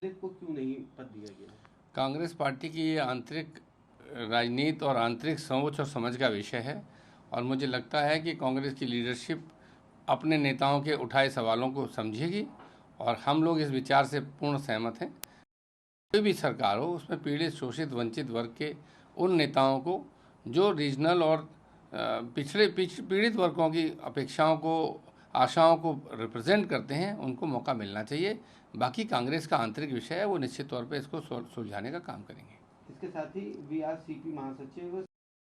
को क्यों नहीं पद दिया गया? कांग्रेस पार्टी की ये आंतरिक राजनीति और आंतरिक सोच और समझ का विषय है और मुझे लगता है कि कांग्रेस की लीडरशिप अपने नेताओं के उठाए सवालों को समझेगी और हम लोग इस विचार से पूर्ण सहमत हैं। कोई भी सरकार हो उसमें पीड़ित, शोषित, वंचित वर्ग के उन नेताओं को जो रीजनल और पीड़ित वर्गों की अपेक्षाओं को, आशाओं को रिप्रेजेंट करते हैं, उनको मौका मिलना चाहिए। बाकी कांग्रेस का आंतरिक विषय है, वो निश्चित तौर पे इसको सुलझाने का काम करेंगे। इसके साथ ही वीआरसीपी महासचिव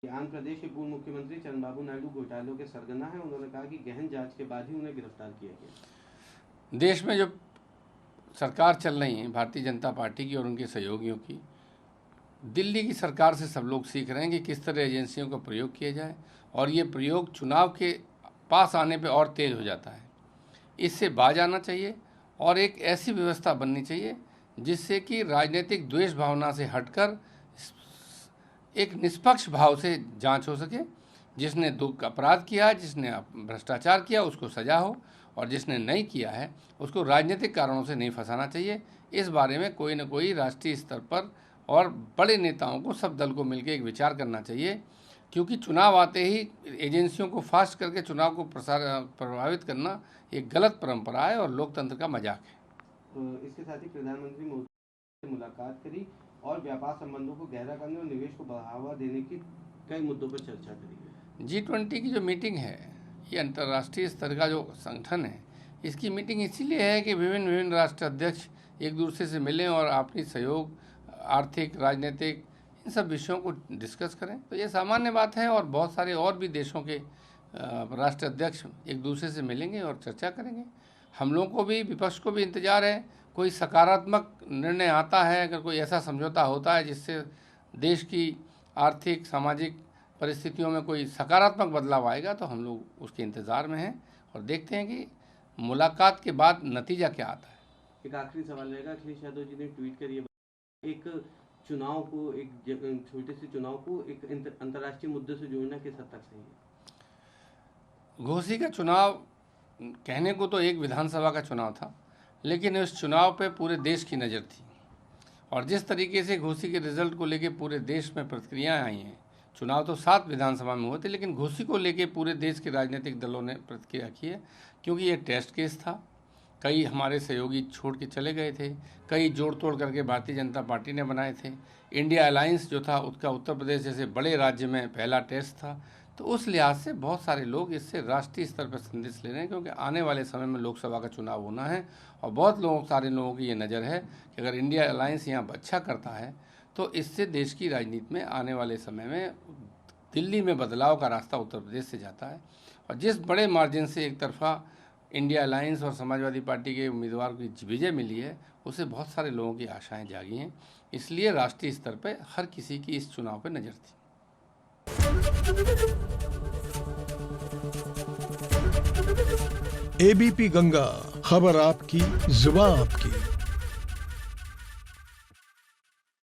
आंध्र प्रदेश के पूर्व मुख्यमंत्री चंद्रबाबू नायडू घोटालों के सरगना है। उन्होंने कहा कि गहन जांच के बाद ही उन्हें गिरफ्तार किया गया। देश में जो सरकार चल रही है भारतीय जनता पार्टी की और उनके सहयोगियों की, दिल्ली की सरकार से सब लोग सीख रहे हैं कि किस तरह एजेंसियों का प्रयोग किया जाए और ये प्रयोग चुनाव के पास आने पे और तेज हो जाता है। इससे बाज आना चाहिए और एक ऐसी व्यवस्था बननी चाहिए जिससे कि राजनीतिक द्वेष भावना से हटकर एक निष्पक्ष भाव से जांच हो सके। जिसने अपराध किया, जिसने भ्रष्टाचार किया, उसको सजा हो और जिसने नहीं किया है उसको राजनीतिक कारणों से नहीं फंसाना चाहिए। इस बारे में कोई न कोई राष्ट्रीय स्तर पर और बड़े नेताओं को, सब दल को मिलकर एक विचार करना चाहिए, क्योंकि चुनाव आते ही एजेंसियों को फास्ट करके चुनाव को प्रभावित करना एक गलत परंपरा है और लोकतंत्र का मजाक है। तो इसके साथ ही प्रधानमंत्री मोदी से मुलाकात करी और व्यापार संबंधों को गहरा करने और निवेश को बढ़ावा देने की कई मुद्दों पर चर्चा करी। G20 की जो मीटिंग है, ये अंतर्राष्ट्रीय स्तर का जो संगठन है, इसकी मीटिंग इसीलिए है कि विभिन्न राष्ट्र अध्यक्ष एक दूसरे से मिलें और आपसी सहयोग, आर्थिक, राजनीतिक, इन सब विषयों को डिस्कस करें। तो ये सामान्य बात है और बहुत सारे और भी देशों के राष्ट्र अध्यक्ष एक दूसरे से मिलेंगे और चर्चा करेंगे। हम लोगों को भी, विपक्ष को भी इंतजार है कोई सकारात्मक निर्णय आता है, अगर कोई ऐसा समझौता होता है जिससे देश की आर्थिक, सामाजिक परिस्थितियों में कोई सकारात्मक बदलाव आएगा, तो हम लोग उसके इंतज़ार में हैं और देखते हैं कि मुलाकात के बाद नतीजा क्या आता है। एक आखिरी सवाल रहेगा, अखिलेश यादव जी ने ट्वीट कर ये एक चुनाव को, एक छोटे से चुनाव को एक अंतर्राष्ट्रीय मुद्दे से जोड़ना किस हद तक सही है? घोसी का चुनाव कहने को तो एक विधानसभा का चुनाव था, लेकिन उस चुनाव पे पूरे देश की नज़र थी और जिस तरीके से घोसी के रिजल्ट को लेके पूरे देश में प्रतिक्रियाएं आई हैं, चुनाव तो 7 विधानसभा में हुए थे, लेकिन घोसी को लेके पूरे देश के राजनीतिक दलों ने प्रतिक्रिया की है, क्योंकि ये टेस्ट केस था। कई हमारे सहयोगी छोड़ के चले गए थे, कई जोड़ तोड़ करके भारतीय जनता पार्टी ने बनाए थे। इंडिया अलायंस जो था उसका उत्तर प्रदेश जैसे बड़े राज्य में पहला टेस्ट था। तो उस लिहाज से बहुत सारे लोग इससे राष्ट्रीय स्तर पर संदेश ले रहे हैं, क्योंकि आने वाले समय में लोकसभा का चुनाव होना है और बहुत सारे लोगों की ये नज़र है कि अगर इंडिया अलायंस यहाँ अच्छा करता है तो इससे देश की राजनीति में आने वाले समय में दिल्ली में बदलाव का रास्ता उत्तर प्रदेश से जाता है। और जिस बड़े मार्जिन से एक तरफा इंडिया अलायंस और समाजवादी पार्टी के उम्मीदवार की विजय मिली है, उससे बहुत सारे लोगों की आशाएं जागी हैं। इसलिए राष्ट्रीय स्तर पर हर किसी की इस चुनाव पर नज़र थी। एबीपी गंगा, खबर आपकी, जुबान आपकी।